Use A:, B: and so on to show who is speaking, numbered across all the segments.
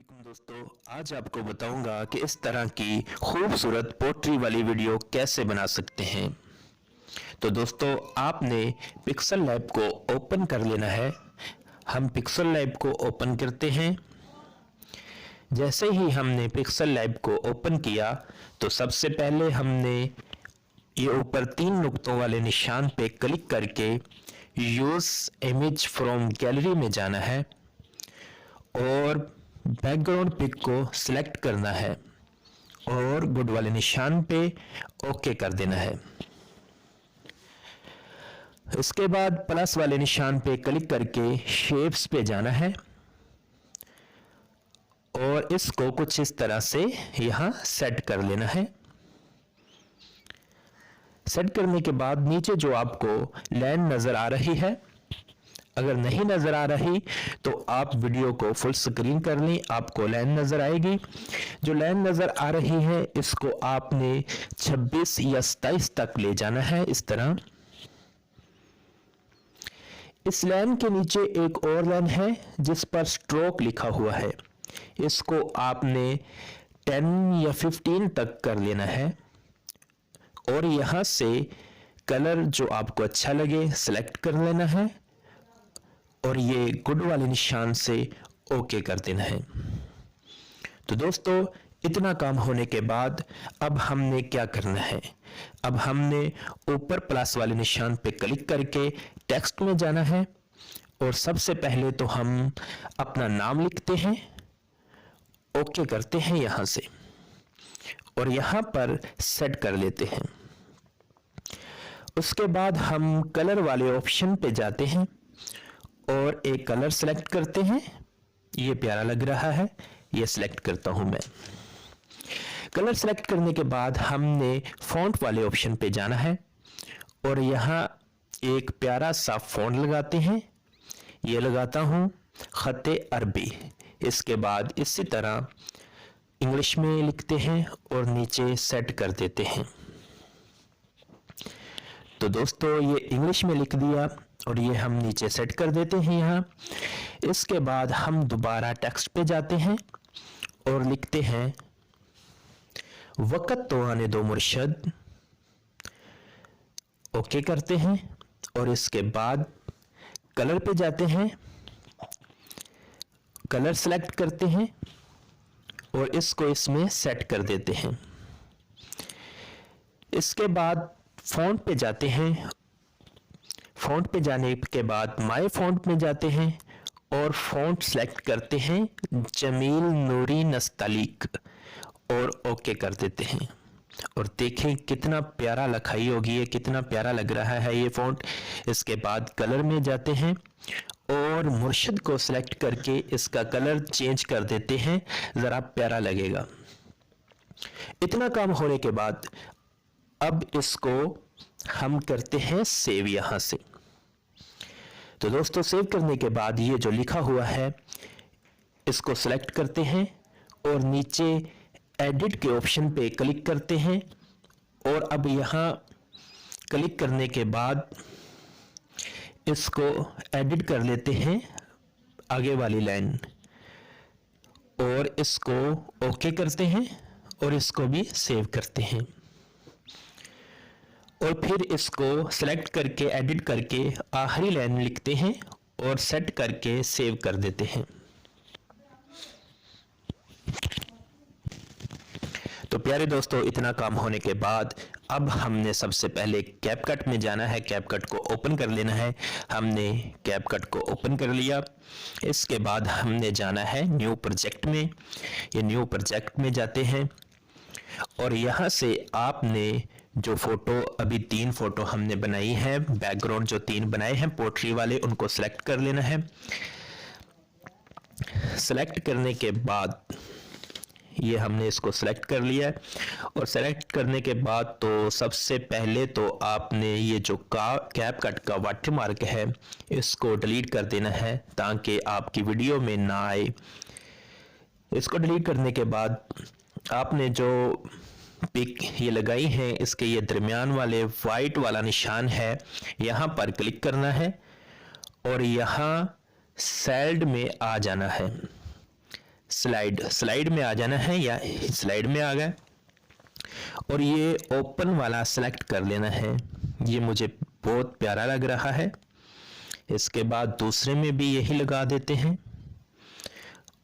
A: वालेकुम दोस्तों, आज आपको बताऊंगा कि इस तरह की खूबसूरत पोट्री वाली वीडियो कैसे बना सकते हैं। तो दोस्तों, आपने पिक्सल लैब को ओपन कर लेना है। हम पिक्सल लैब को ओपन करते हैं। जैसे ही हमने पिक्सल लैब को ओपन किया तो सबसे पहले हमने ये ऊपर 3 नुक्तों वाले निशान पे क्लिक करके यूज इमेज फ्रॉम गैलरी में जाना है और बैकग्राउंड पिक को सिलेक्ट करना है और गुड वाले निशान पे ओके कर देना है। इसके बाद प्लस वाले निशान पे क्लिक करके शेप्स पे जाना है और इसको कुछ इस तरह से यहां सेट कर लेना है। सेट करने के बाद नीचे जो आपको लाइन नजर आ रही है, अगर नहीं नजर आ रही तो आप वीडियो को फुल स्क्रीन कर लें, आपको लाइन नजर आएगी। जो लाइन नजर आ रही है इसको आपने 26 या 27 तक ले जाना है। इस तरह इस लाइन के नीचे एक और लाइन है जिस पर स्ट्रोक लिखा हुआ है, इसको आपने 10 या 15 तक कर लेना है और यहां से कलर जो आपको अच्छा लगे सिलेक्ट कर लेना है और ये गुड वाले निशान से ओके कर देना है। तो दोस्तों, इतना काम होने के बाद अब हमने क्या करना है, अब हमने ऊपर प्लस वाले निशान पे क्लिक करके टेक्स्ट में जाना है और सबसे पहले तो हम अपना नाम लिखते हैं, ओके करते हैं यहां से और यहां पर सेट कर लेते हैं। उसके बाद हम कलर वाले ऑप्शन पे जाते हैं और एक कलर सेलेक्ट करते हैं। ये प्यारा लग रहा है, ये सिलेक्ट करता हूं मैं। कलर सेलेक्ट करने के बाद हमने फॉन्ट वाले ऑप्शन पे जाना है और यहां एक प्यारा सा फॉन्ट लगाते हैं। ये लगाता हूं खत्ते अरबी। इसके बाद इसी तरह इंग्लिश में लिखते हैं और नीचे सेट कर देते हैं। तो दोस्तों, ये इंग्लिश में लिख दिया और ये हम नीचे सेट कर देते हैं यहाँ। इसके बाद हम दोबारा टेक्स्ट पे जाते हैं और लिखते हैं वक़्त तो आने दो मुर्शद, ओके करते हैं और इसके बाद कलर पे जाते हैं, कलर सेलेक्ट करते हैं और इसको इसमें सेट कर देते हैं। इसके बाद फॉन्ट पे जाते हैं, फॉन्ट पे जाने के बाद माय फॉन्ट में जाते हैं और फॉन्ट सेलेक्ट करते हैं जमील नूरी नस्तालिक और ओके कर देते हैं। और देखें कितना प्यारा लिखाई होगी, ये कितना प्यारा लग रहा है ये फॉन्ट। इसके बाद कलर में जाते हैं और मुर्शिद को सिलेक्ट करके इसका कलर चेंज कर देते हैं, जरा प्यारा लगेगा। इतना काम होने के बाद अब इसको हम करते हैं सेव यहां से। तो दोस्तों, सेव करने के बाद ये जो लिखा हुआ है इसको सेलेक्ट करते हैं और नीचे एडिट के ऑप्शन पे क्लिक करते हैं और अब यहां क्लिक करने के बाद इसको एडिट कर लेते हैं आगे वाली लाइन और इसको ओके करते हैं और इसको भी सेव करते हैं और फिर इसको सेलेक्ट करके एडिट करके आखिरी लाइन लिखते हैं और सेट करके सेव कर देते हैं। तो प्यारे दोस्तों, इतना काम होने के बाद अब हमने सबसे पहले कैपकट में जाना है, कैपकट को ओपन कर लेना है। हमने कैपकट को ओपन कर लिया। इसके बाद हमने जाना है न्यू प्रोजेक्ट में। ये न्यू प्रोजेक्ट में जाते हैं और यहाँ से आपने जो फोटो, अभी 3 फोटो हमने बनाई है, बैकग्राउंड जो 3 बनाए हैं पोट्री वाले, उनको सेलेक्ट कर लेना है। सेलेक्ट करने के बाद ये हमने इसको सेलेक्ट कर लिया है और सेलेक्ट करने के बाद तो सबसे पहले तो आपने ये जो कैपकट का वाटरमार्क है इसको डिलीट कर देना है ताकि आपकी वीडियो में ना आए। इसको डिलीट करने के बाद आपने जो पिक ये लगाई है इसके ये दरमियान वाले वाइट वाला निशान है, यहाँ पर क्लिक करना है और यहाँ साइड में आ जाना है। स्लाइड में आ जाना है, या स्लाइड में आ गए और ये ओपन वाला सेलेक्ट कर लेना है। ये मुझे बहुत प्यारा लग रहा है। इसके बाद दूसरे में भी यही लगा देते हैं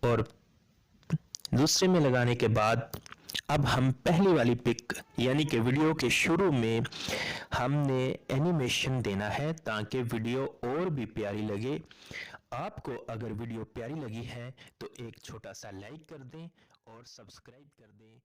A: और दूसरे में लगाने के बाद अब हम पहली वाली पिक यानी कि वीडियो के शुरू में हमने एनिमेशन देना है ताकि वीडियो और भी प्यारी लगे। आपको अगर वीडियो प्यारी लगी है तो एक छोटा सा लाइक कर दें और सब्सक्राइब कर दें।